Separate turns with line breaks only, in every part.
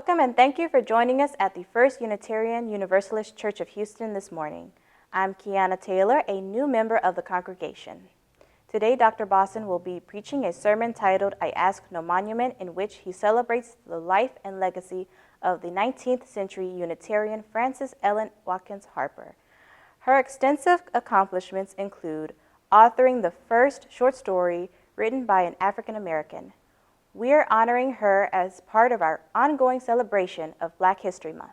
Welcome and thank you for joining us at the First Unitarian Universalist Church of Houston this morning. I'm Kiana Taylor, a new member of the congregation. Today, Dr. Bossen will be preaching a sermon titled, I Ask No Monument, in which he celebrates the life and legacy of the 19th-century Unitarian Frances Ellen Watkins Harper. Her extensive accomplishments include authoring the first short story written by an African American. We are honoring her as part of our ongoing celebration of Black History Month.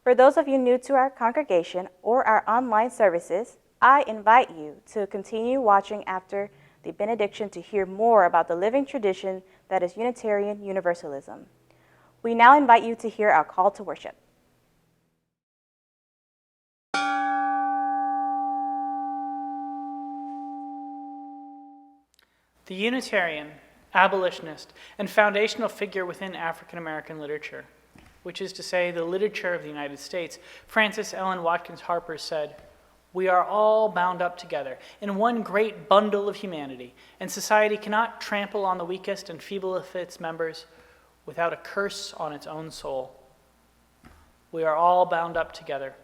For those of you new to our congregation or our online services, I invite you to continue watching after the benediction to hear more about the living tradition that is Unitarian Universalism. We now invite you to hear our call to worship.
The Unitarian, abolitionist, and foundational figure within African American literature, which is to say the literature of the United States, Frances Ellen Watkins Harper said, "We are all bound up together in one great bundle of humanity, and society cannot trample on the weakest and feeble of its members without a curse on its own soul." We are all bound up together.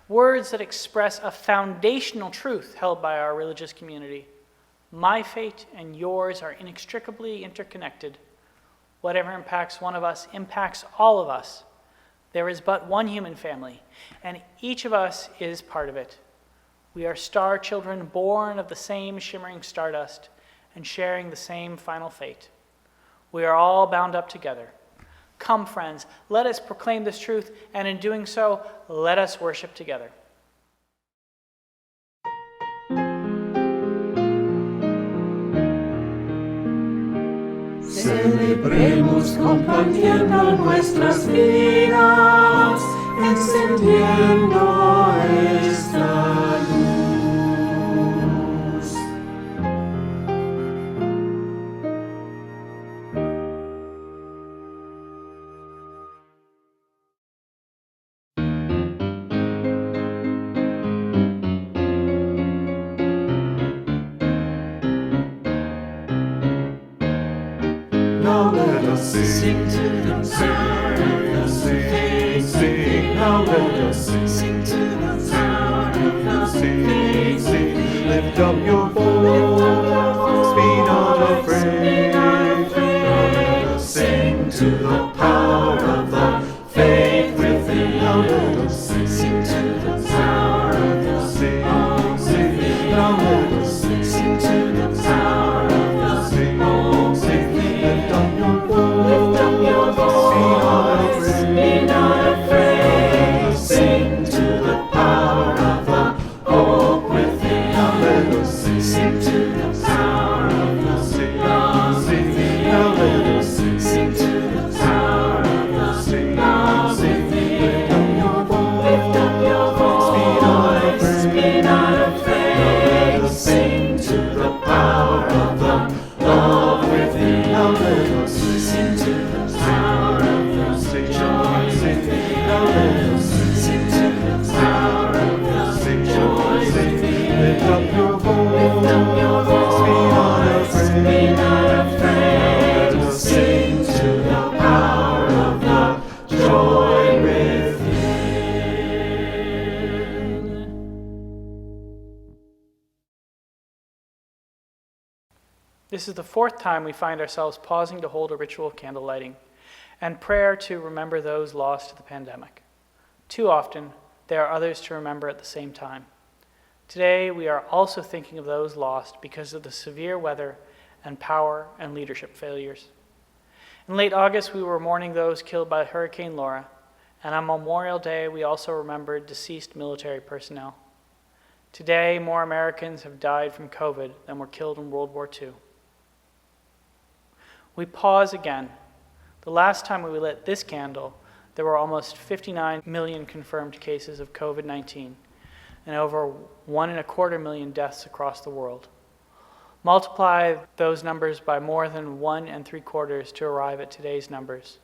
Words that express a foundational truth held by our religious community. My fate and yours are inextricably interconnected. Whatever impacts one of us impacts all of us. There is but one human family, and each of us is part of it. We are star children born of the same shimmering stardust and sharing the same final fate. We are all bound up together. Come, friends, let us proclaim this truth, and in doing so, let us worship together.
Celebremos compartiendo nuestras vidas, encendiendo esta luz. Now let us sing to the power of the faith. Sing, now let us sing to the power of the faith. Lift up your voice, be not afraid. Now let us sing to the power of the faith within. Now let us sing to the power of the faith. Now let us sing to the power of the faith. Lift up your voice, be not afraid. Sing to the power of the hope within. Now let us sing to the power of the love within. Now let us sing to the power of the love within. Lift up your voice, be not afraid. Sing to the power of the love within. Now let us sing to the power of the joy within. Now let us sing to the power of the joy within. Lift up your voice, be not afraid. Sing to the power of the joy within.
This is the fourth time we find ourselves pausing to hold a ritual of candle lighting and prayer to remember those lost to the pandemic. Too often, there are others to remember at the same time. Today, we are also thinking of those lost because of the severe weather and power and leadership failures. In late August, we were mourning those killed by Hurricane Laura, and on Memorial Day, we also remembered deceased military personnel. Today, more Americans have died from COVID than were killed in World War II. We pause again. The last time we lit this candle, there were almost 59 million confirmed cases of COVID-19 and over 1.25 million deaths across the world. Multiply those numbers by more than 1.75 to arrive at today's numbers.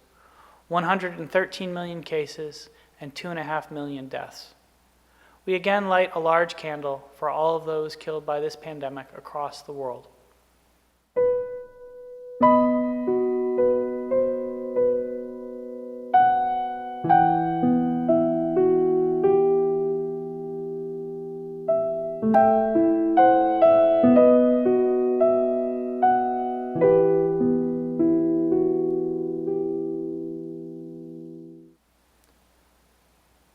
113 million cases and 2.5 million deaths. We again light a large candle for all of those killed by this pandemic across the world.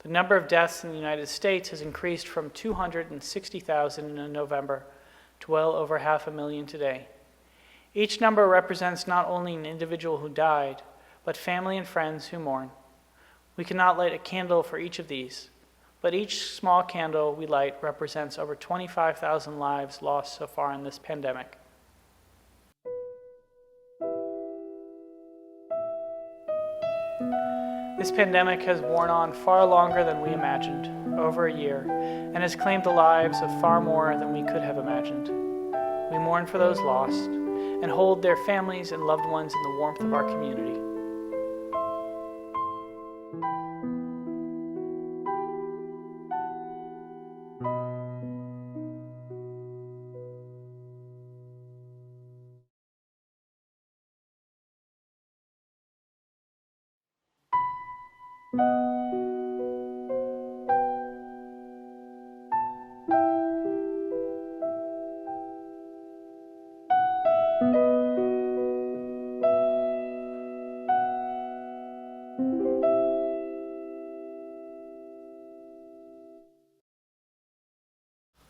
The number of deaths in the United States has increased from 260,000 in November to well over 500,000 today. Each number represents not only an individual who died, but family and friends who mourn. We cannot light a candle for each of these, but each small candle we light represents over 25,000 lives lost so far in this pandemic. This pandemic has worn on far longer than we imagined, over a year, and has claimed the lives of far more than we could have imagined. We mourn for those lost and hold their families and loved ones in the warmth of our community.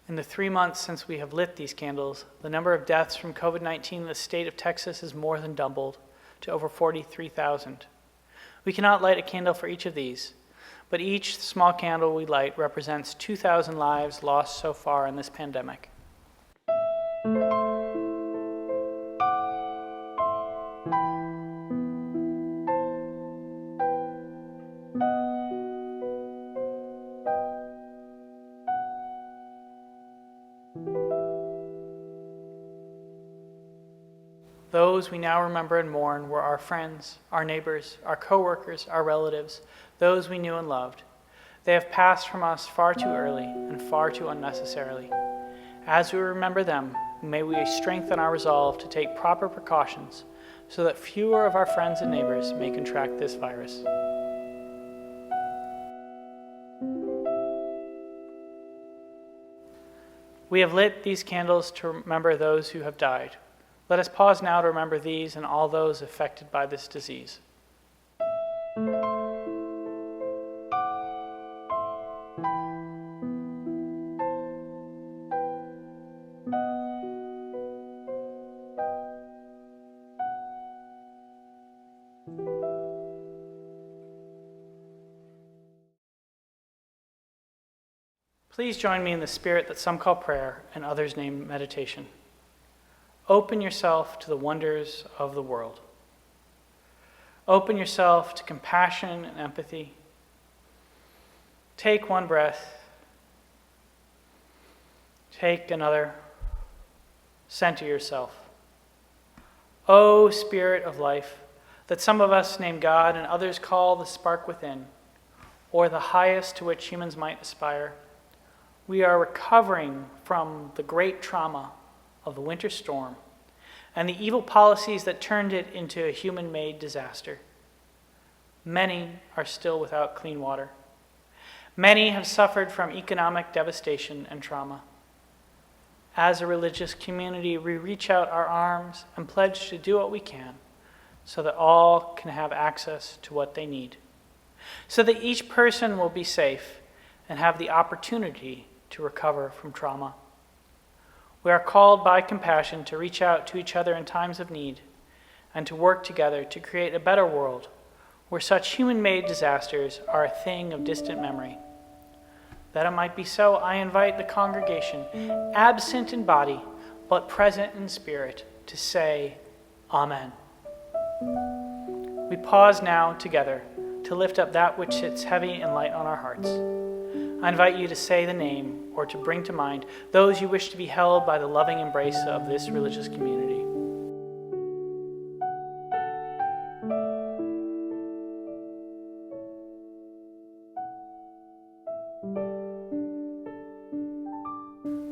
In the 3 months since we have lit these candles, the number of deaths from COVID-19 in the state of Texas has more than doubled to over 43,000. We cannot light a candle for each of these, but each small candle we light represents 2,000 lives lost so far in this pandemic. Those we now remember and mourn were our friends, our neighbors, our co-workers, our relatives, those we knew and loved. They have passed from us far too early and far too unnecessarily. As we remember them, may we strengthen our resolve to take proper precautions so that fewer of our friends and neighbors may contract this virus. We have lit these candles to remember those who have died. Let us pause now to remember these and all those affected by this disease. Please join me in the spirit that some call prayer and others name meditation. Open yourself to the wonders of the world. Open yourself to compassion and empathy. Take one breath. Take another. Center yourself. O Spirit of life, that some of us name God and others call the spark within, or the highest to which humans might aspire, we are recovering from the great trauma of the winter storm and the evil policies that turned it into a human-made disaster. Many are still without clean water. Many have suffered from economic devastation and trauma. As a religious community, we reach out our arms and pledge to do what we can so that all can have access to what they need, so that each person will be safe and have the opportunity to recover from trauma. We are called by compassion to reach out to each other in times of need and to work together to create a better world where such human-made disasters are a thing of distant memory. That it might be so, I invite the congregation, absent in body but present in spirit, to say, Amen. We pause now together to lift up that which sits heavy and light on our hearts. I invite you to say the name or to bring to mind those you wish to be held by the loving embrace of this religious community.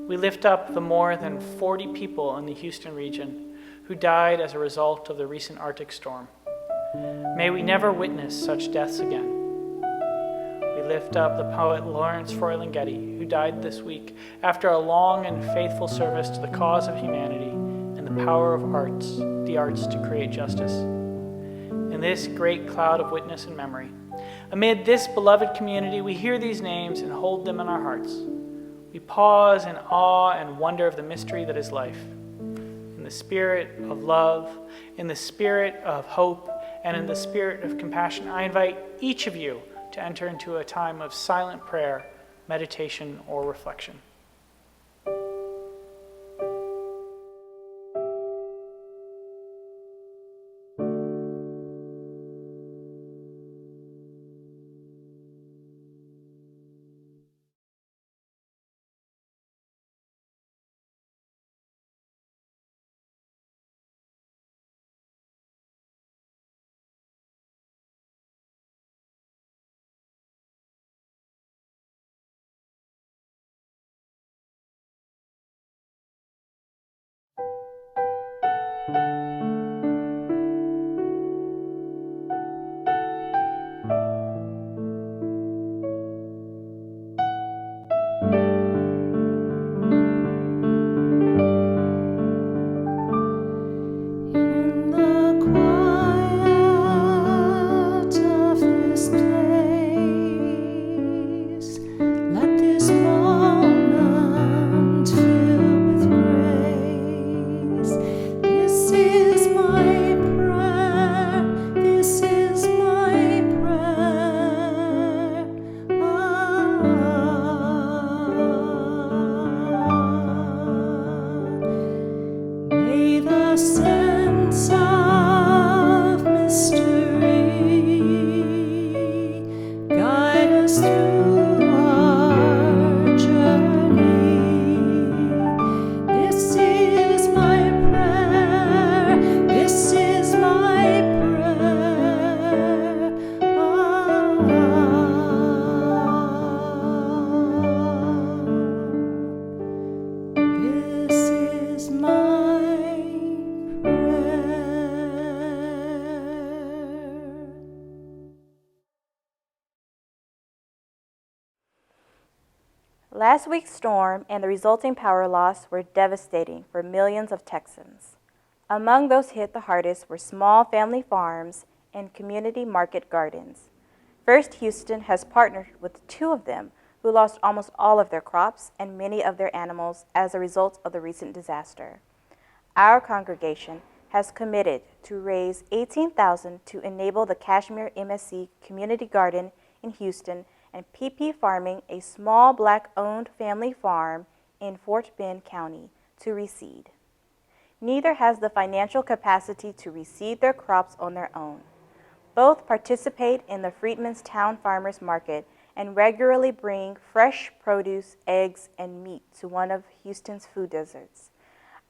We lift up the more than 40 people in the Houston region who died as a result of the recent Arctic storm. May we never witness such deaths again. We lift up the poet Lawrence Froilan-Getty, who died this week after a long and faithful service to the cause of humanity and the power of the arts to create justice. In this great cloud of witness and memory, Amid this beloved community, we hear these names and hold them in our hearts. We pause in awe and wonder of the mystery that is life. In the spirit of love, in the spirit of hope, and in the spirit of compassion, I invite each of you to enter into a time of silent prayer, meditation, or reflection.
In the quiet of this place, let this moment fill with grace. This is my prayer, this is my prayer. May the sense of mystery guide us through our journey. This is my prayer, this is my prayer. This is my prayer.
Last week's storm and the resulting power loss were devastating for millions of Texans. Among those hit the hardest were small family farms and community market gardens. First Houston has partnered with two of them who lost almost all of their crops and many of their animals as a result of the recent disaster. Our congregation has committed to raise $18,000 to enable the Kashmir MSC Community Garden in Houston and PP Farming, a small Black-owned family farm in Fort Bend County, to reseed. Neither has the financial capacity to reseed their crops on their own. Both participate in the Freedman's Town Farmers Market and regularly bring fresh produce, eggs, and meat to one of Houston's food deserts.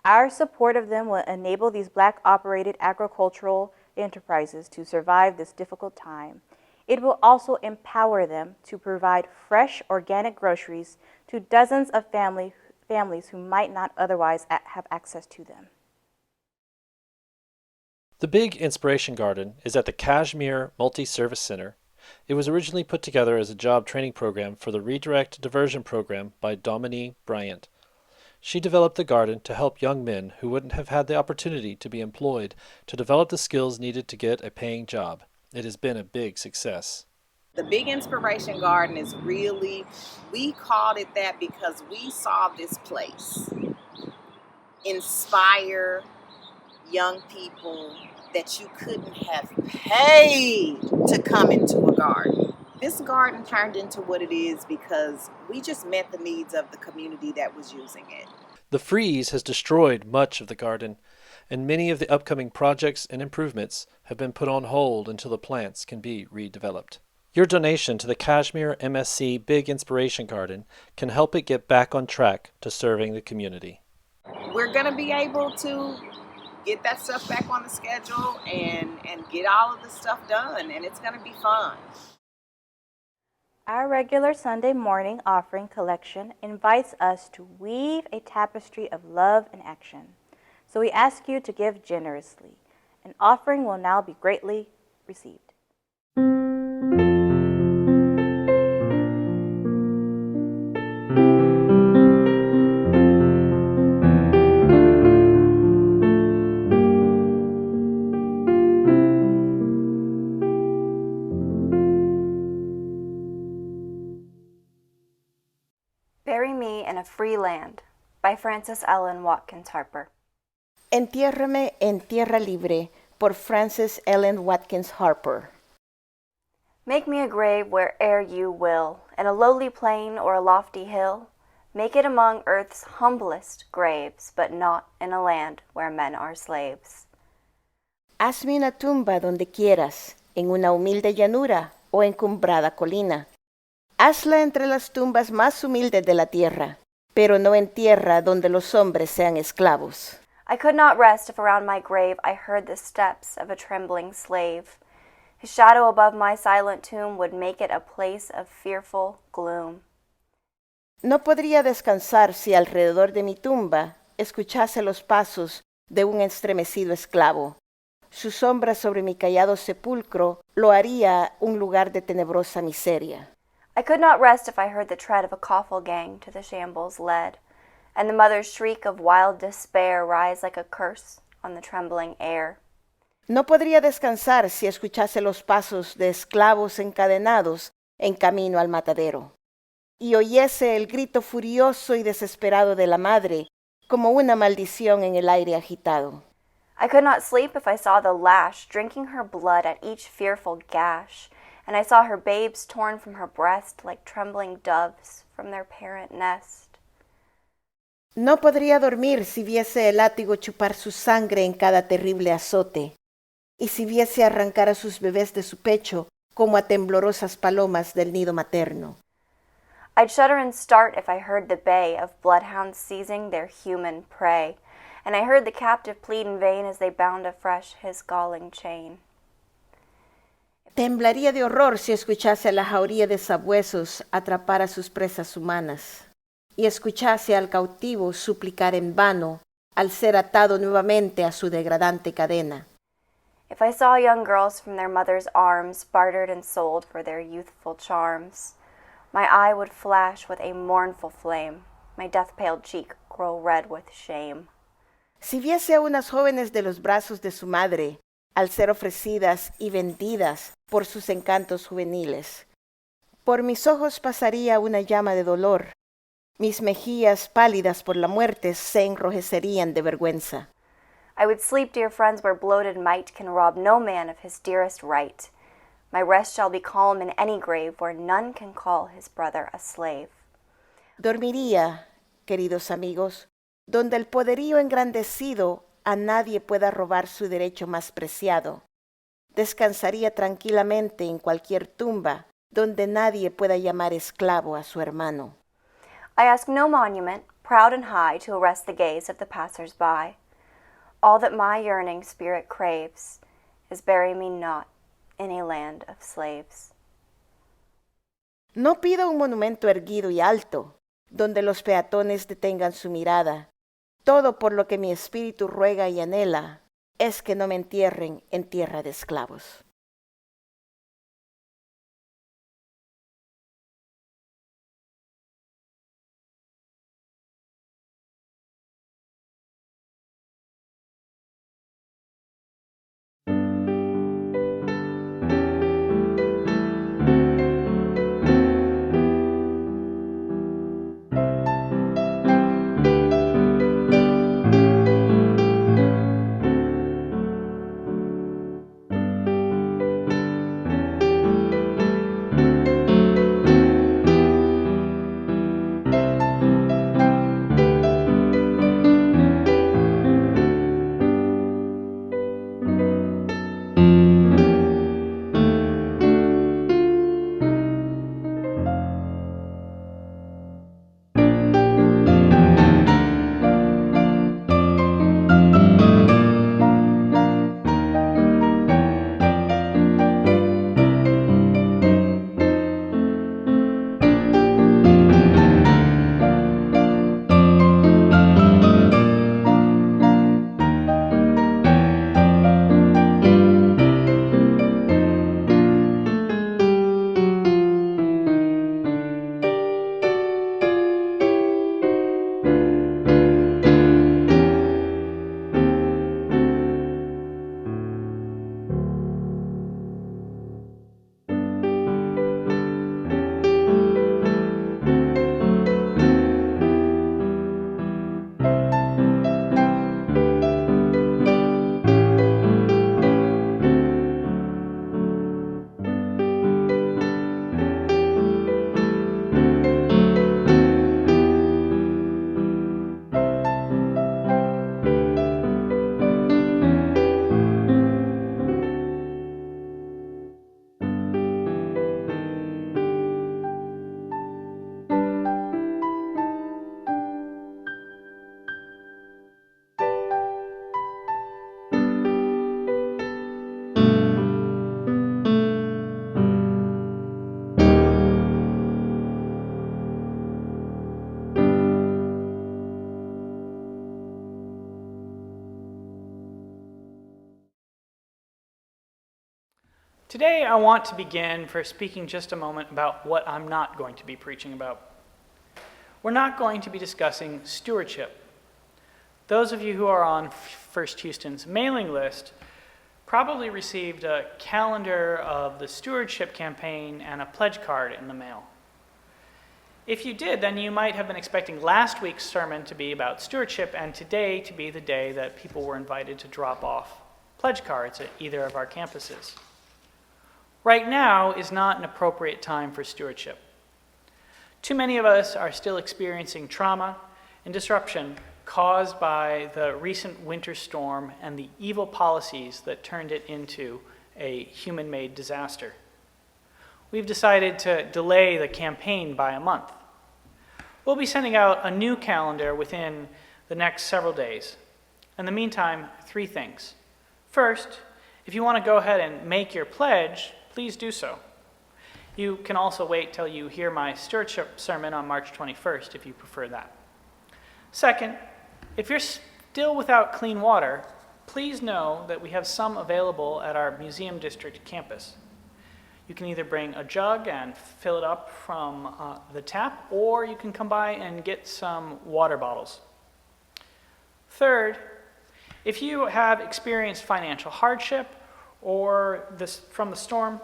Our support of them will enable these Black-operated agricultural enterprises to survive this difficult time. It will also empower them to provide fresh, organic groceries to dozens of families who might not otherwise have access to them.
The Big Inspiration Garden is at the Kashmir Multi-Service Center. It was originally put together as a job training program for the Redirect Diversion Program by Dominique Bryant. She developed the garden to help young men who wouldn't have had the opportunity to be employed to develop the skills needed to get a paying job. It has been a big success.
The Big Inspiration Garden is really, we called it that because we saw this place inspire young people that you couldn't have paid to come into a garden. This garden turned into what it is because we just met the needs of the community that was using it.
The freeze has destroyed much of the garden, and many of the upcoming projects and improvements have been put on hold until the plants can be redeveloped. Your donation to the Kashmir MSC Big Inspiration Garden can help it get back on track to serving the community.
We're going to be able to get that stuff back on the schedule and get all of the stuff done, and it's going to be fun.
Our regular Sunday morning offering collection invites us to weave a tapestry of love and action. So we ask you to give generously. An offering will now be greatly received. in a Free Land by Frances Ellen Watkins Harper.
Entiérrame en tierra libre por Frances Ellen Watkins Harper.
Make me a grave where'er you will, in a lowly plain or a lofty hill. Make it among earth's humblest graves, but not in a land where men are slaves.
Hazme una tumba donde quieras, en una humilde llanura o encumbrada colina. Hazla entre las tumbas más humildes de la tierra, pero no en tierra donde los hombres sean esclavos.
I could not rest if around my grave I heard the steps of a trembling slave. His shadow above my silent tomb would make it a place of fearful gloom.
No podría descansar si alrededor de mi tumba escuchase los pasos de un estremecido esclavo. Su sombra sobre mi callado sepulcro lo haría un lugar de tenebrosa miseria.
I could not rest if I heard the tread of a coffle gang to the shambles led, and the mother's shriek of wild despair rise like a curse on the trembling air.
No podría descansar si escuchase los pasos de esclavos encadenados en camino al matadero, y oyese el grito furioso y desesperado de la madre como una maldición en el aire agitado.
I could not sleep if I saw the lash drinking her blood at each fearful gash, and I saw her babes torn from her breast like trembling doves from their parent nest.
No podría dormir si viese el látigo chupar su sangre en cada terrible azote, y si viese arrancar a sus bebés de su pecho como a temblorosas palomas del nido materno.
I'd shudder and start if I heard the bay of bloodhounds seizing their human prey, and I heard the captive plead in vain as they bound afresh his galling chain.
Temblaría de horror si escuchase a la jauría de sabuesos atrapar a sus presas humanas, y escuchase al cautivo suplicar en vano al ser atado nuevamente a su degradante cadena.
If I saw young girls from their mother's arms bartered and sold for their youthful charms, my eye would flash with a mournful flame, my death-pale cheek grow red with shame.
Si viese a unas jóvenes de los brazos de su madre, al ser ofrecidas y vendidas por sus encantos juveniles, por mis ojos pasaría una llama de dolor, mis mejillas pálidas por la muerte se enrojecerían de vergüenza.
I would sleep, dear friends, where bloated might can rob no man of his dearest right. My rest shall be calm in any grave where none can call his brother a slave.
Dormiría, queridos amigos, donde el poderío engrandecido a nadie pueda robar su derecho más preciado. Descansaría tranquilamente en cualquier tumba donde nadie pueda llamar esclavo a su hermano.
I ask no monument, proud and high, to arrest the gaze of the passers-by. All that my yearning spirit craves is bury me not in a land of slaves.
No pido un monumento erguido y alto, donde los peatones detengan su mirada. Todo por lo que mi espíritu ruega y anhela es que no me entierren en tierra de esclavos.
Today, I want to begin for speaking just a moment about what I'm not going to be preaching about. We're not going to be discussing stewardship. Those of you who are on First Houston's mailing list probably received a calendar of the stewardship campaign and a pledge card in the mail. If you did, then you might have been expecting last week's sermon to be about stewardship and today to be the day that people were invited to drop off pledge cards at either of our campuses. Right now is not an appropriate time for stewardship. Too many of us are still experiencing trauma and disruption caused by the recent winter storm and the evil policies that turned it into a human-made disaster. We've decided to delay the campaign by a month. We'll be sending out a new calendar within the next several days. In the meantime, 3 things. First, if you want to go ahead and make your pledge, please do so. You can also wait till you hear my stewardship sermon on March 21st if you prefer that. Second, if you're still without clean water, please know that we have some available at our Museum District campus. You can either bring a jug and fill it up from the tap, or you can come by and get some water bottles. Third, if you have experienced financial hardship from the storm,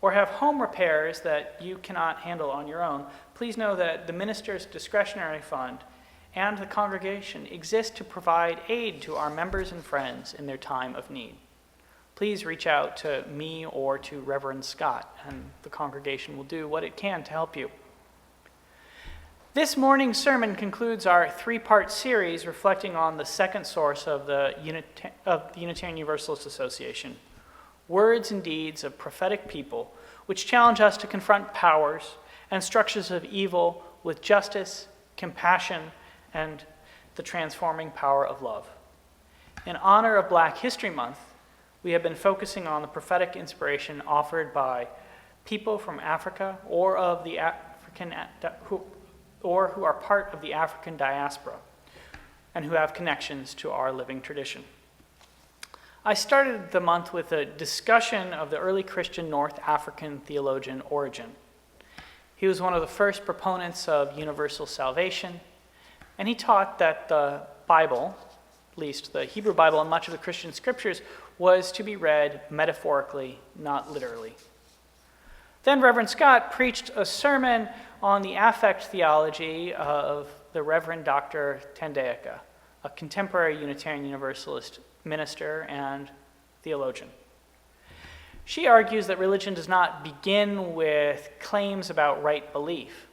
or have home repairs that you cannot handle on your own, please know that the minister's discretionary fund and the congregation exist to provide aid to our members and friends in their time of need. Please reach out to me or to Reverend Scott, and the congregation will do what it can to help you. This morning's sermon concludes our 3-part series reflecting on the second source of the Unitarian Universalist Association, Words and Deeds of Prophetic People, which challenge us to confront powers and structures of evil with justice, compassion, and the transforming power of love. In honor of Black History Month, we have been focusing on the prophetic inspiration offered by people from Africa or who are part of the African diaspora and who have connections to our living tradition. I started the month with a discussion of the early Christian North African theologian Origen. He was one of the first proponents of universal salvation, and he taught that the Bible, at least the Hebrew Bible and much of the Christian scriptures, was to be read metaphorically, not literally. Then Reverend Scott preached a sermon on the affect theology of the Reverend Dr. Tendeka, a contemporary Unitarian Universalist minister and theologian. She argues that religion does not begin with claims about right belief.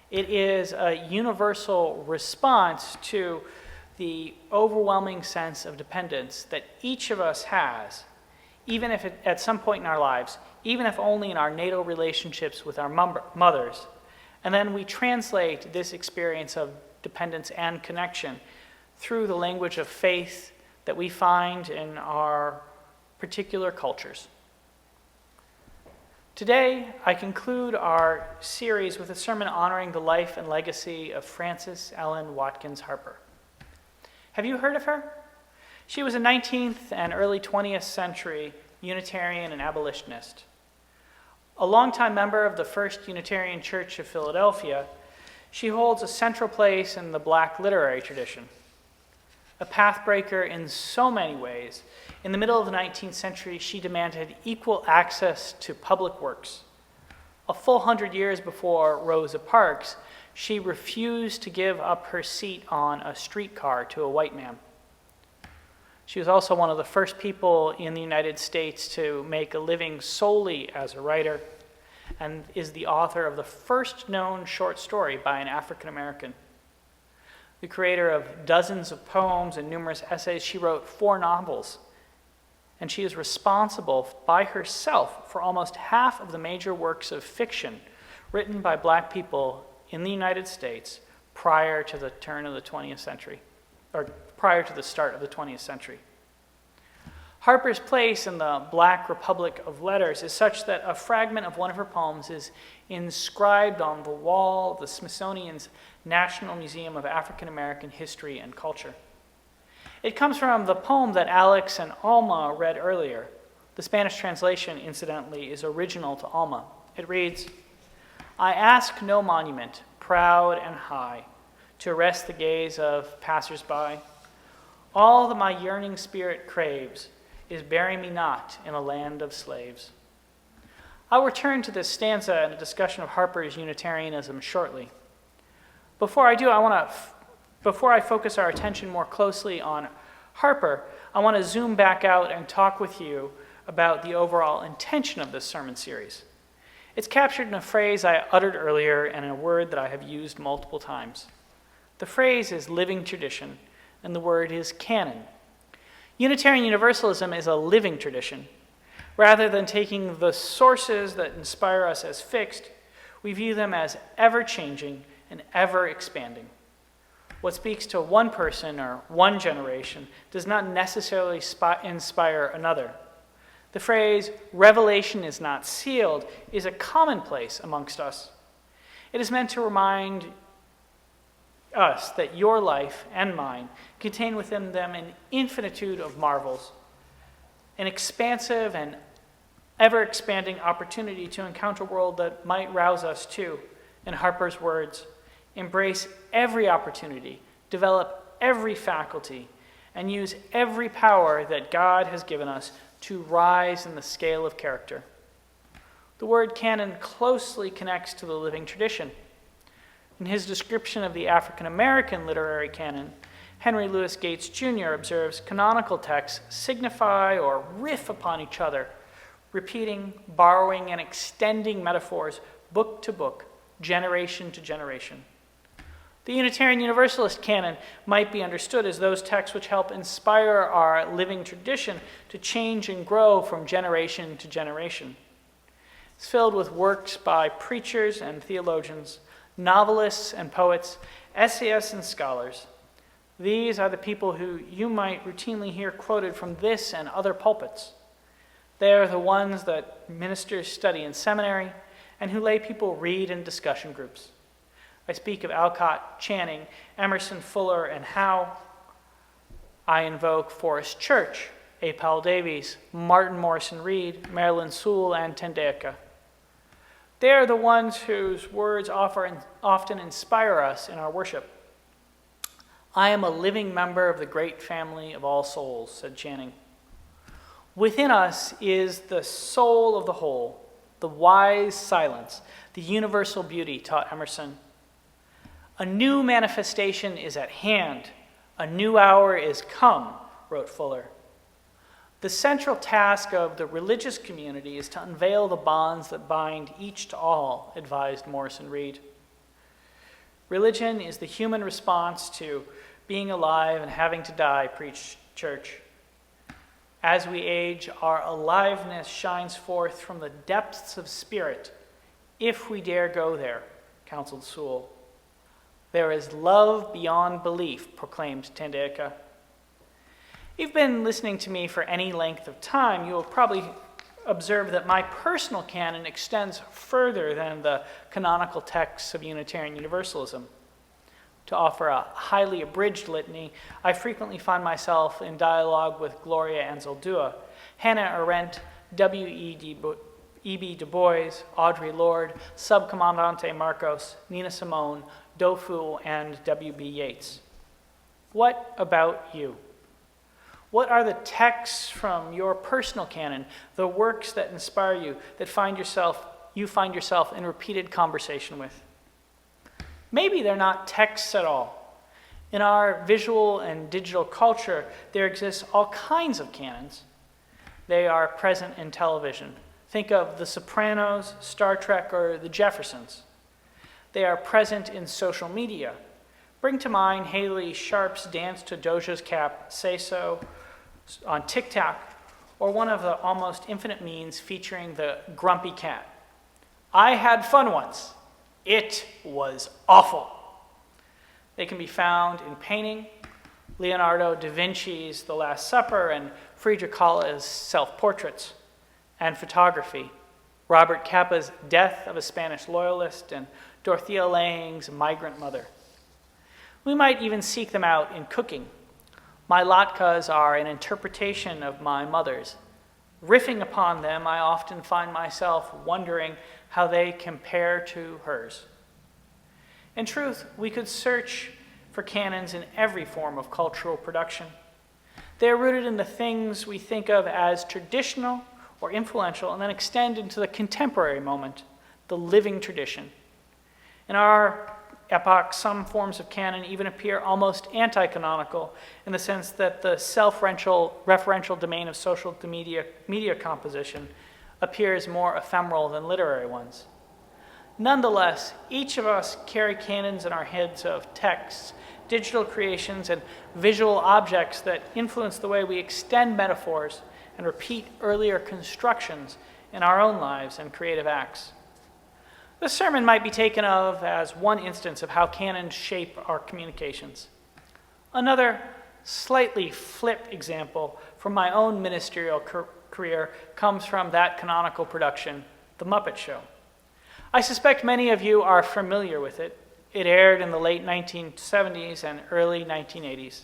It is a universal response to the overwhelming sense of dependence that each of us has, even if at some point in our lives, even if only in our natal relationships with our mothers. And then we translate this experience of dependence and connection through the language of faith that we find in our particular cultures. Today, I conclude our series with a sermon honoring the life and legacy of Frances Ellen Watkins Harper. Have you heard of her? She was a 19th and early 20th century Unitarian and abolitionist. A longtime member of the First Unitarian Church of Philadelphia, she holds a central place in the Black literary tradition. A pathbreaker in so many ways, in the middle of the 19th century, she demanded equal access to public works. A full 100 years before Rosa Parks, she refused to give up her seat on a streetcar to a white man. She was also one of the first people in the United States to make a living solely as a writer, and is the author of the first known short story by an African American. The creator of dozens of poems and numerous essays, she wrote 4 novels, and she is responsible by herself for almost half of the major works of fiction written by Black people in the United States prior to the turn of the 20th century, or prior to the start of the 20th century. Harper's place in the Black Republic of Letters is such that a fragment of one of her poems is inscribed on the wall of the Smithsonian's National Museum of African American History and Culture. It comes from the poem that Alex and Alma read earlier, The Spanish translation, incidentally, is original to Alma. It reads, I ask no monument, proud and high, to arrest the gaze of passers-by. All that my yearning spirit craves is bury me not in a land of slaves. I'll return to this stanza and a discussion of Harper's Unitarianism shortly. Before I focus our attention more closely on Harper, I want to zoom back out and talk with you about the overall intention of this sermon series. It's captured in a phrase I uttered earlier and in a word that I have used multiple times. The phrase is living tradition, and the word is canon. Unitarian Universalism is a living tradition. Rather than taking the sources that inspire us as fixed, we view them as ever-changing and ever-expanding. What speaks to one person or one generation does not necessarily inspire another. The phrase, revelation is not sealed, is a commonplace amongst us. It is meant to remind us that your life and mine contain within them an infinitude of marvels, an expansive and ever-expanding opportunity to encounter a world that might rouse us to, in Harper's words, embrace every opportunity, develop every faculty, and use every power that God has given us to rise in the scale of character. The word canon closely connects to the living tradition. In his description of the African American literary canon, Henry Louis Gates Jr. observes canonical texts signify or riff upon each other, repeating, borrowing, and extending metaphors book to book, generation to generation. The Unitarian Universalist canon might be understood as those texts which help inspire our living tradition to change and grow from generation to generation. It's filled with works by preachers and theologians, novelists and poets, essayists and scholars. These are the people who you might routinely hear quoted from this and other pulpits. They are the ones that ministers study in seminary and who lay people read in discussion groups. I speak of Alcott, Channing, Emerson, Fuller, and Howe. I invoke Forrest Church, A. Powell Davies, Martin Morrison Reed, Marilyn Sewell, and Tendeka. They are the ones whose words often inspire us in our worship. I am a living member of the great family of all souls, said Channing. Within us is the soul of the whole, the wise silence, the universal beauty, taught Emerson. A new manifestation is at hand. A new hour is come, wrote Fuller. The central task of the religious community is to unveil the bonds that bind each to all, advised Morrison Reed. Religion is the human response to being alive and having to die, preached Church. As we age, our aliveness shines forth from the depths of spirit, if we dare go there, counseled Sewell. There is love beyond belief, proclaimed Tendeka. If you've been listening to me for any length of time, you will probably observe that my personal canon extends further than the canonical texts of Unitarian Universalism. To offer a highly abridged litany, I frequently find myself in dialogue with Gloria Anzaldúa, Hannah Arendt, E.B. Du Bois, Audre Lorde, Subcomandante Marcos, Nina Simone, Dofu, and W.B. Yeats. What about you? What are the texts from your personal canon, the works that inspire you, that you find yourself in repeated conversation with? Maybe they're not texts at all. In our visual and digital culture, there exists all kinds of canons. They are present in television. Think of The Sopranos, Star Trek, or The Jeffersons. They are present in social media. Bring to mind Haley Sharp's dance to Doja's Cap, Say So, on TikTok, or one of the almost infinite memes featuring the grumpy cat. I had fun once. It was awful. They can be found in painting, Leonardo da Vinci's The Last Supper and Friedrich Kahle's self-portraits, and photography, Robert Capa's Death of a Spanish Loyalist and Dorothea Lange's Migrant Mother. We might even seek them out in cooking. My latkes are an interpretation of my mother's. Riffing upon them, I often find myself wondering how they compare to hers. In truth, we could search for canons in every form of cultural production. They are rooted in the things we think of as traditional or influential and then extend into the contemporary moment, the living tradition. In our epoch, some forms of canon even appear almost anti-canonical in the sense that the self-referential domain of social media composition appears more ephemeral than literary ones. Nonetheless, each of us carry canons in our heads of texts, digital creations, and visual objects that influence the way we extend metaphors and repeat earlier constructions in our own lives and creative acts. This sermon might be taken of as one instance of how canons shape our communications. Another slightly flipped example from my own ministerial career comes from that canonical production, The Muppet Show. I suspect many of you are familiar with it. It aired in the late 1970s and early 1980s.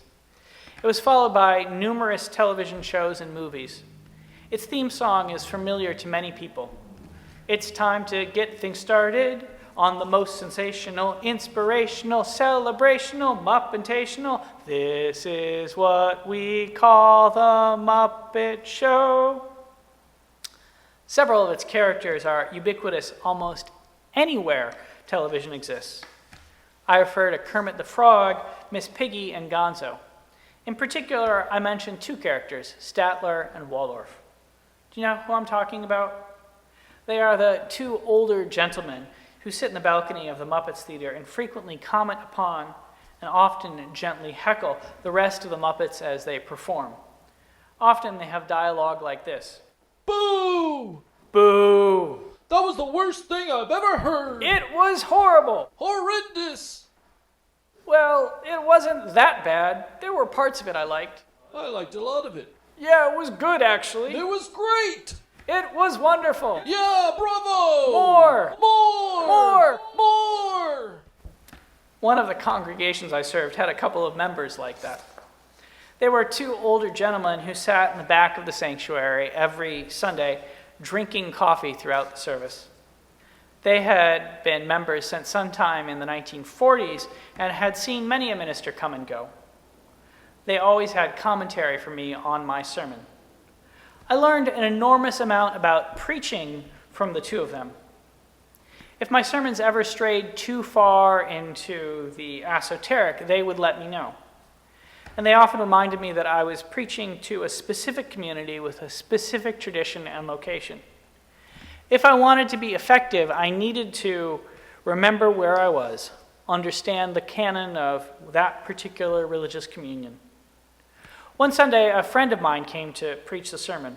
It was followed by numerous television shows and movies. Its theme song is familiar to many people. It's time to get things started on the most sensational, inspirational, celebrational, Muppetational. This is what we call the Muppet Show. Several of its characters are ubiquitous almost anywhere television exists. I refer to Kermit the Frog, Miss Piggy, and Gonzo. In particular, I mention two characters, Statler and Waldorf. Do you know who I'm talking about? They are the two older gentlemen who sit in the balcony of the Muppets Theater and frequently comment upon and often gently heckle the rest of the Muppets as they perform. Often they have dialogue like this.
Boo!
Boo!
That was the worst thing I've ever heard!
It was horrible!
Horrendous!
Well, it wasn't that bad. There were parts of it I liked.
I liked a lot of it.
Yeah, it was good, actually.
It was great!
It was wonderful.
Yeah, bravo!
More!
More!
More!
More!
One of the congregations I served had a couple of members like that. They were two older gentlemen who sat in the back of the sanctuary every Sunday drinking coffee throughout the service. They had been members since sometime in the 1940s and had seen many a minister come and go. They always had commentary for me on my sermon. I learned an enormous amount about preaching from the two of them. If my sermons ever strayed too far into the esoteric, they would let me know. And they often reminded me that I was preaching to a specific community with a specific tradition and location. If I wanted to be effective, I needed to remember where I was, understand the canon of that particular religious communion. One Sunday, a friend of mine came to preach the sermon.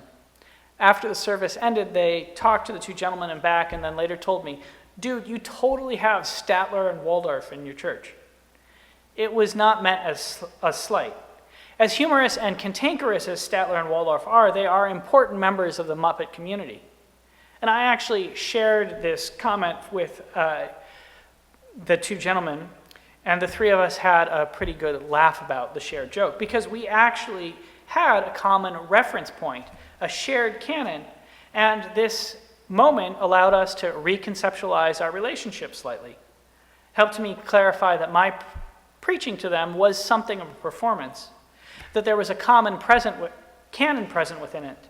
After the service ended, they talked to the two gentlemen in back and then later told me, "Dude, you totally have Statler and Waldorf in your church." It was not meant as a slight. As humorous and cantankerous as Statler and Waldorf are, they are important members of the Muppet community. And I actually shared this comment with the two gentlemen, and the three of us had a pretty good laugh about the shared joke, because we actually had a common reference point, a shared canon, and this moment allowed us to reconceptualize our relationship slightly. Helped me clarify that my preaching to them was something of a performance, that there was a common canon present within it,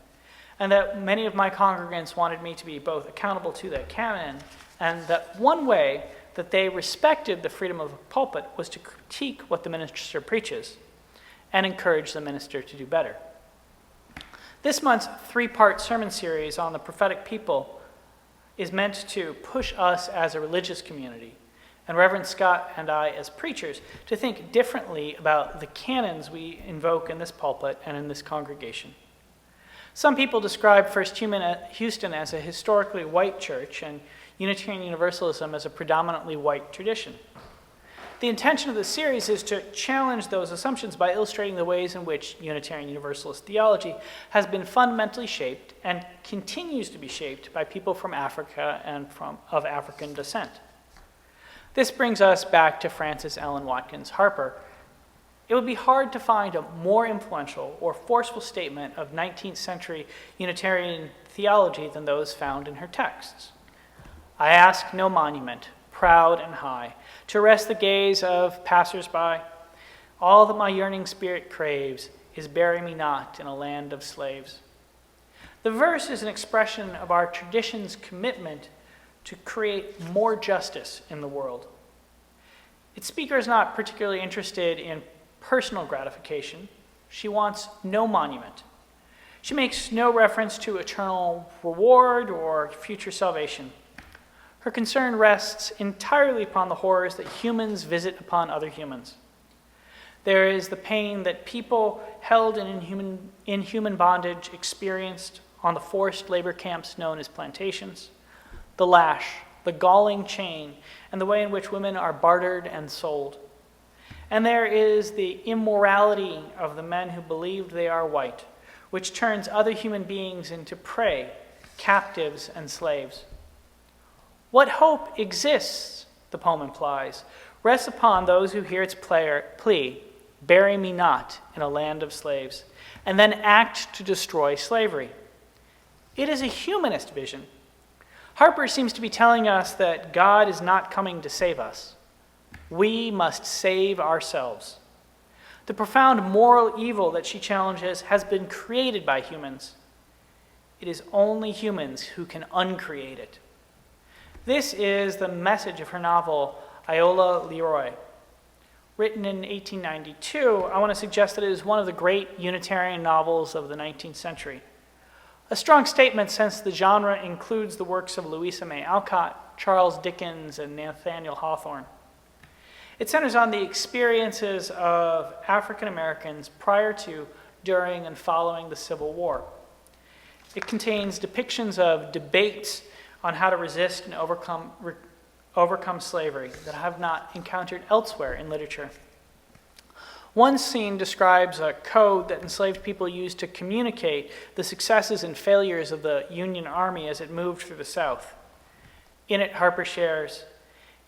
and that many of my congregants wanted me to be both accountable to that canon, and that one way that they respected the freedom of the pulpit was to critique what the minister preaches and encourage the minister to do better. This month's three-part sermon series on the prophetic people is meant to push us as a religious community, and Reverend Scott and I as preachers, to think differently about the canons we invoke in this pulpit and in this congregation. Some people describe First Houston as a historically white church and Unitarian Universalism as a predominantly white tradition. The intention of the series is to challenge those assumptions by illustrating the ways in which Unitarian Universalist theology has been fundamentally shaped and continues to be shaped by people from Africa and of African descent. This brings us back to Frances Ellen Watkins Harper it would be hard to find a more influential or forceful statement of 19th century Unitarian theology than those found in her texts. I ask no monument, proud and high, to rest the gaze of passers-by. All that my yearning spirit craves is bury me not in a land of slaves. The verse is an expression of our tradition's commitment to create more justice in the world. Its speaker is not particularly interested in personal gratification. She wants no monument. She makes no reference to eternal reward or future salvation. Her concern rests entirely upon the horrors that humans visit upon other humans. There is the pain that people held in inhuman bondage experienced on the forced labor camps known as plantations, the lash, the galling chain, and the way in which women are bartered and sold. And there is the immorality of the men who believed they are white, which turns other human beings into prey, captives, and slaves. What hope exists, the poem implies, rests upon those who hear its plea, bury me not in a land of slaves, and then act to destroy slavery. It is a humanist vision. Harper seems to be telling us that God is not coming to save us. We must save ourselves. The profound moral evil that she challenges has been created by humans. It is only humans who can uncreate it. This is the message of her novel, Iola Leroy. Written in 1892, I want to suggest that it is one of the great Unitarian novels of the 19th century. A strong statement since the genre includes the works of Louisa May Alcott, Charles Dickens, and Nathaniel Hawthorne. It centers on the experiences of African Americans prior to, during, and following the Civil War. It contains depictions of debates on how to resist and overcome slavery that I have not encountered elsewhere in literature. One scene describes a code that enslaved people used to communicate the successes and failures of the Union Army as it moved through the South. In it, Harper shares,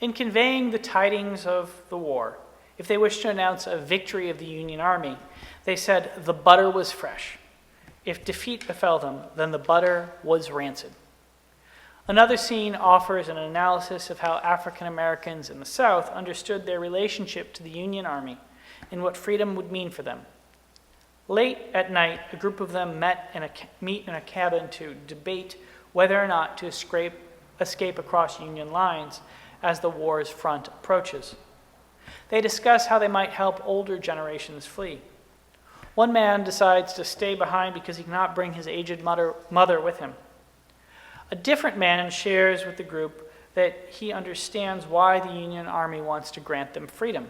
in conveying the tidings of the war, if they wished to announce a victory of the Union Army, they said the butter was fresh. If defeat befell them, then the butter was rancid. Another scene offers an analysis of how African Americans in the South understood their relationship to the Union Army and what freedom would mean for them. Late at night, a group of them meet in a cabin to debate whether or not to escape across Union lines as the war's front approaches. They discuss how they might help older generations flee. One man decides to stay behind because he cannot bring his aged mother with him. A different man shares with the group that he understands why the Union Army wants to grant them freedom.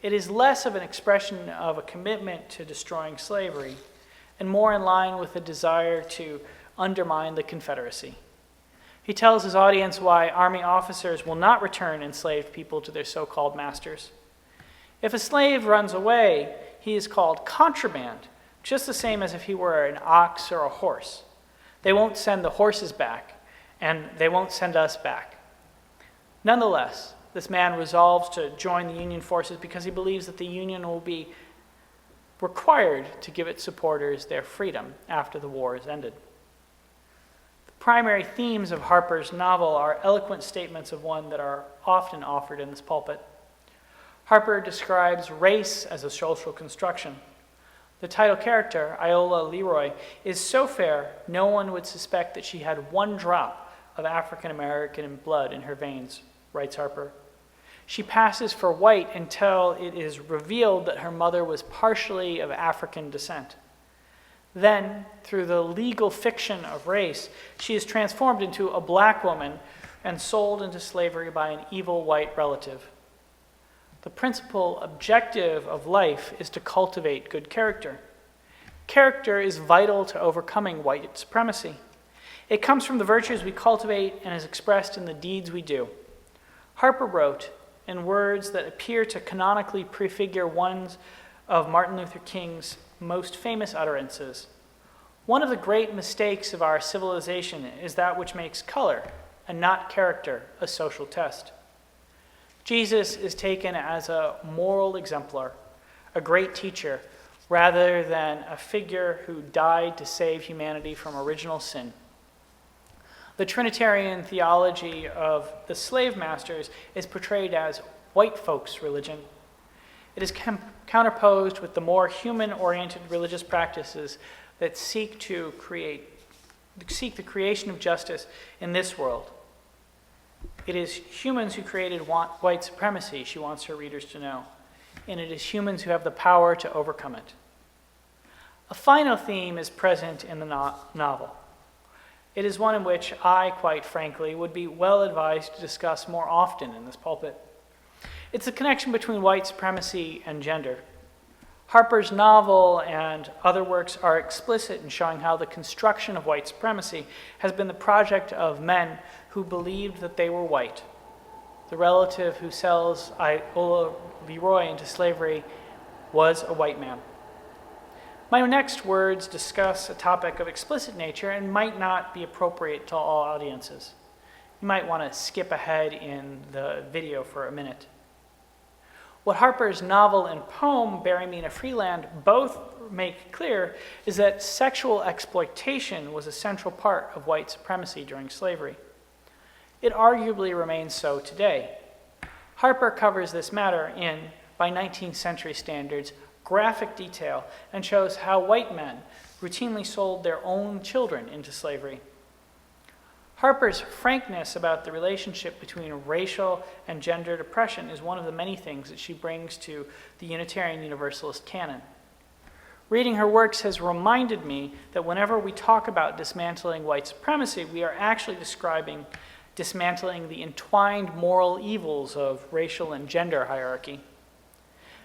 It is less of an expression of a commitment to destroying slavery and more in line with a desire to undermine the Confederacy. He tells his audience why Army officers will not return enslaved people to their so-called masters. If a slave runs away, he is called contraband, just the same as if he were an ox or a horse. They won't send the horses back, and they won't send us back. Nonetheless, this man resolves to join the Union forces because he believes that the Union will be required to give its supporters their freedom after the war is ended. The primary themes of Harper's novel are eloquent statements of one that are often offered in this pulpit. Harper describes race as a social construction. The title character, Iola Leroy, is so fair no one would suspect that she had one drop of African American blood in her veins, writes Harper. She passes for white until it is revealed that her mother was partially of African descent. Then, through the legal fiction of race, she is transformed into a black woman and sold into slavery by an evil white relative. The principal objective of life is to cultivate good character. Character is vital to overcoming white supremacy. It comes from the virtues we cultivate and is expressed in the deeds we do. Harper wrote, in words that appear to canonically prefigure one of Martin Luther King's most famous utterances, one of the great mistakes of our civilization is that which makes color, and not character, a social test. Jesus is taken as a moral exemplar, a great teacher, rather than a figure who died to save humanity from original sin. The Trinitarian theology of the slave masters is portrayed as white folks' religion. It is counterposed with the more human-oriented religious practices that seek the creation of justice in this world. It is humans who created white supremacy, she wants her readers to know, and it is humans who have the power to overcome it. A final theme is present in the novel. It is one in which I, quite frankly, would be well advised to discuss more often in this pulpit. It's the connection between white supremacy and gender. Harper's novel and other works are explicit in showing how the construction of white supremacy has been the project of men who believed that they were white. The relative who sells Iola Leroy into slavery was a white man. My next words discuss a topic of explicit nature and might not be appropriate to all audiences. You might want to skip ahead in the video for a minute. What Harper's novel and poem, Bury Me in a Free Land, both make clear is that sexual exploitation was a central part of white supremacy during slavery. It arguably remains so today. Harper covers this matter in, by 19th century standards, graphic detail and shows how white men routinely sold their own children into slavery. Harper's frankness about the relationship between racial and gendered oppression is one of the many things that she brings to the Unitarian Universalist canon. Reading her works has reminded me that whenever we talk about dismantling white supremacy, we are actually describing dismantling the entwined moral evils of racial and gender hierarchy.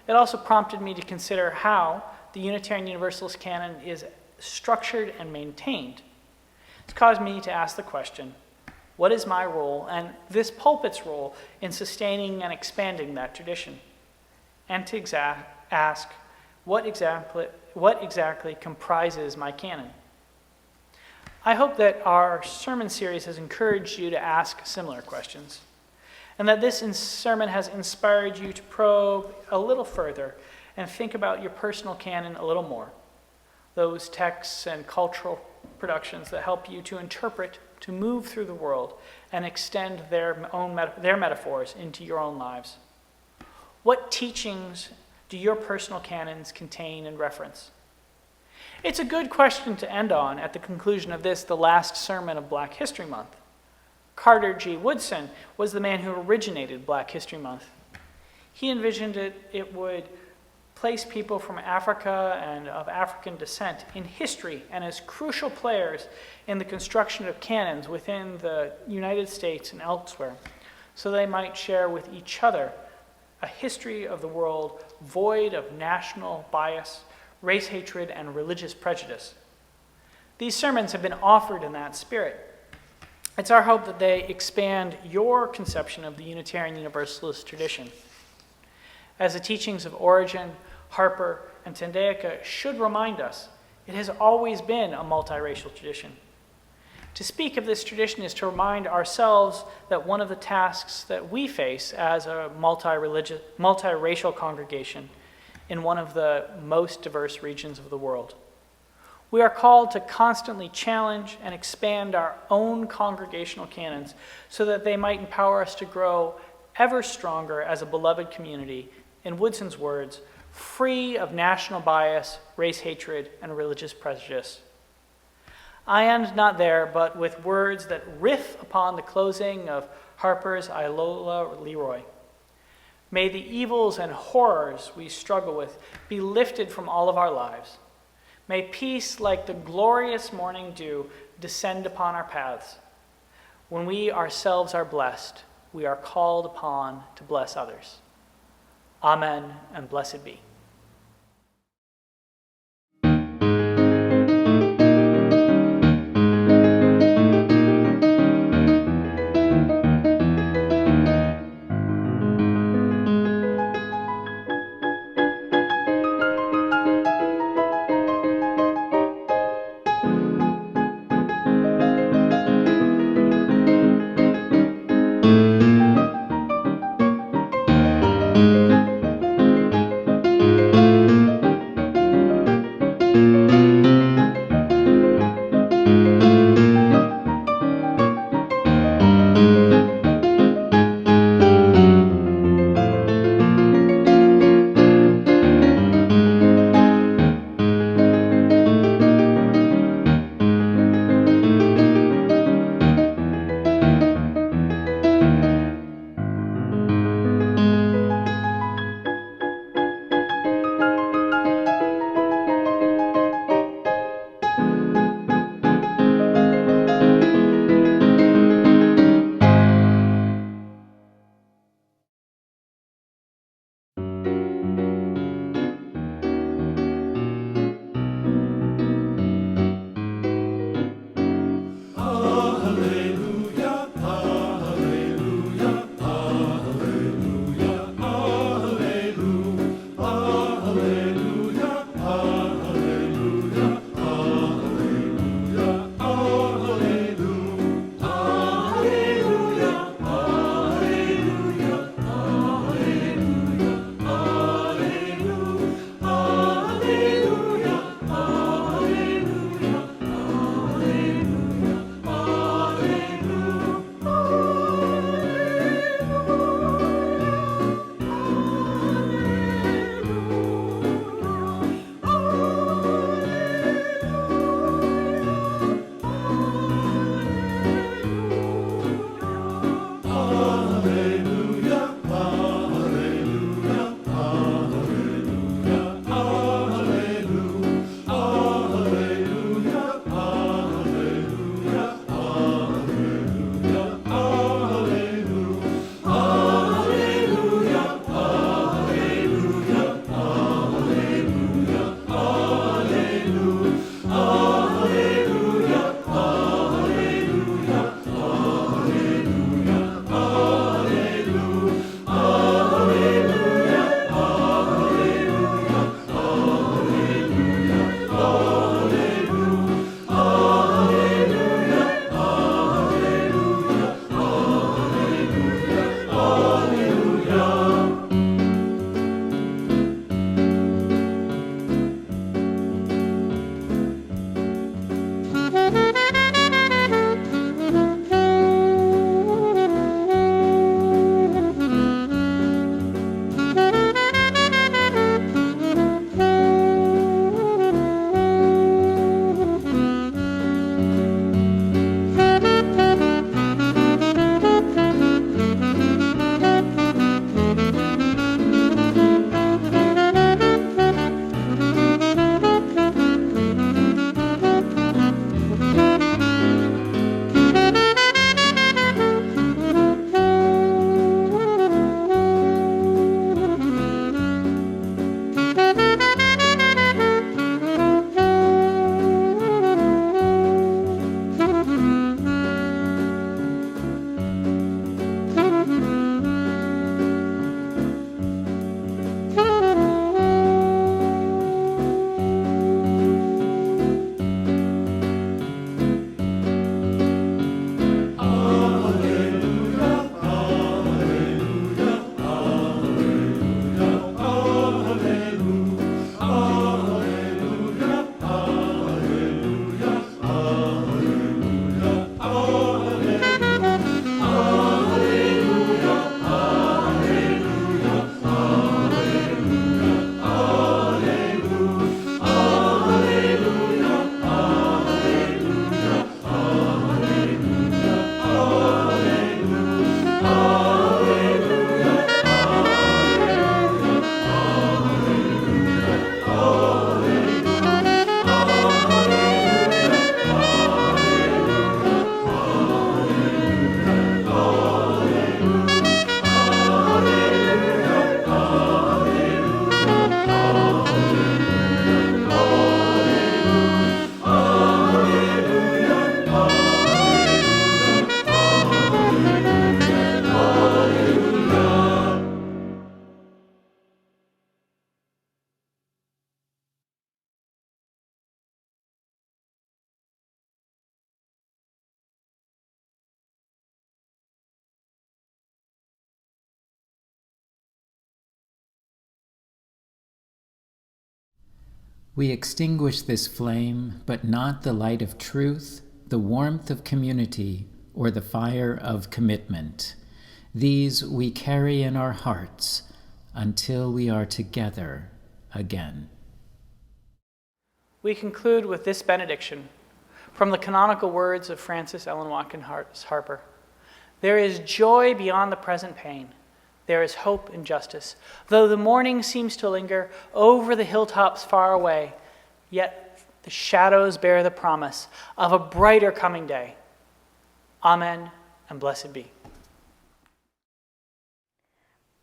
It also prompted me to consider how the Unitarian Universalist canon is structured and maintained. It's caused me to ask the question, what is my role and this pulpit's role in sustaining and expanding that tradition? And to ask, what exactly comprises my canon? I hope that our sermon series has encouraged you to ask similar questions, and that this sermon has inspired you to probe a little further and think about your personal canon a little more. Those texts and cultural productions that help you to interpret, to move through the world, and extend their metaphors into your own lives. What teachings do your personal canons contain and reference? It's a good question to end on at the conclusion of this, the last sermon of Black History Month. Carter G. Woodson was the man who originated Black History Month. He envisioned it would place people from Africa and of African descent in history and as crucial players in the construction of canons within the United States and elsewhere, so they might share with each other a history of the world void of national bias, race hatred, and religious prejudice. These sermons have been offered in that spirit. It's our hope that they expand your conception of the Unitarian Universalist tradition. As the teachings of Origen, Harper, and Tendaica should remind us, it has always been a multiracial tradition. To speak of this tradition is to remind ourselves that one of the tasks that we face as a multiracial congregation in one of the most diverse regions of the world. We are called to constantly challenge and expand our own congregational canons so that they might empower us to grow ever stronger as a beloved community, in Woodson's words, free of national bias, race hatred, and religious prejudice. I end not there, but with words that riff upon the closing of Harper's Iola Leroy. May the evils and horrors we struggle with be lifted from all of our lives. May peace, like the glorious morning dew, descend upon our paths. When we ourselves are blessed, we are called upon to bless others. Amen, and blessed be.
We extinguish this flame, but not the light of truth, the warmth of community, or the fire of commitment. These we carry in our hearts until we are together again.
We conclude with this benediction from the canonical words of Frances Ellen Watkins Harper. There is joy beyond the present pain. There is hope in justice. Though the morning seems to linger over the hilltops far away, yet the shadows bear the promise of a brighter coming day. Amen, and blessed be.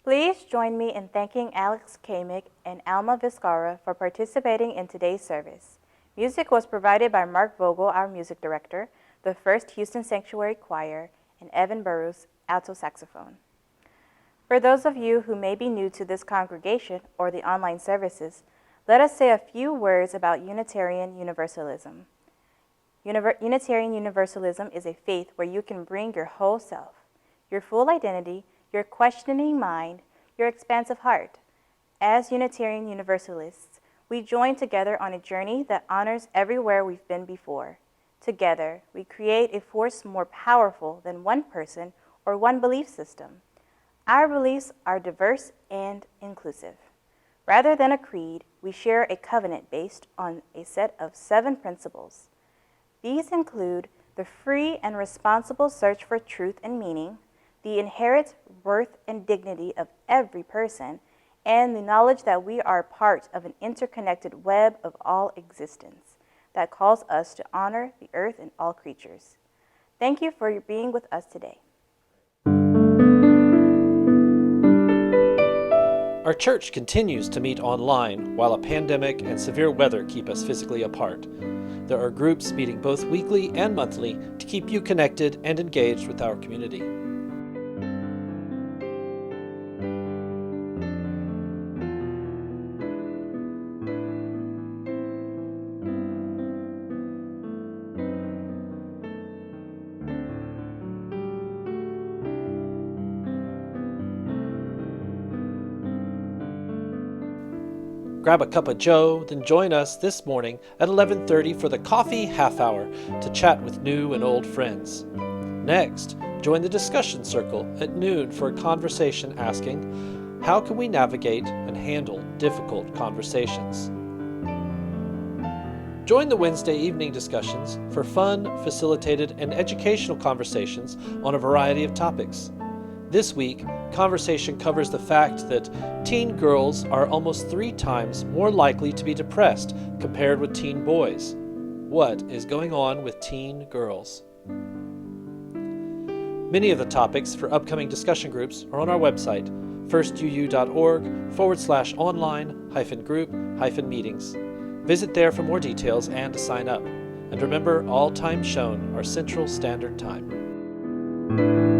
Please join me in thanking Alex Kamick and Alma Vizcarra for participating in today's service. Music was provided by Mark Vogel, our music director, the First Houston Sanctuary Choir, and Evan Burrows, alto saxophone. For those of you who may be new to this congregation or the online services, let us say a few words about Unitarian Universalism. Unitarian Universalism is a faith where you can bring your whole self, your full identity, your questioning mind, your expansive heart. As Unitarian Universalists, we join together on a journey that honors everywhere we've been before. Together, we create a force more powerful than one person or one belief system. Our beliefs are diverse and inclusive. Rather than a creed, we share a covenant based on a set of 7 principles. These include the free and responsible search for truth and meaning, the inherent worth and dignity of every person, and the knowledge that we are part of an interconnected web of all existence that calls us to honor the earth and all creatures. Thank you for being with us today.
Our church continues to meet online while a pandemic and severe weather keep us physically apart. There are groups meeting both weekly and monthly to keep you connected and engaged with our community. Grab a cup of joe, then join us this morning at 11:30 for the Coffee Half Hour to chat with new and old friends. Next, join the discussion circle at noon for a conversation asking, how can we navigate and handle difficult conversations? Join the Wednesday evening discussions for fun, facilitated, and educational conversations on a variety of topics. This week, conversation covers the fact that teen girls are almost 3 times more likely to be depressed compared with teen boys. What is going on with teen girls? Many of the topics for upcoming discussion groups are on our website, firstuuhouston.org/online-group-meetings. Visit there for more details and to sign up. And remember, all times shown are Central Standard Time.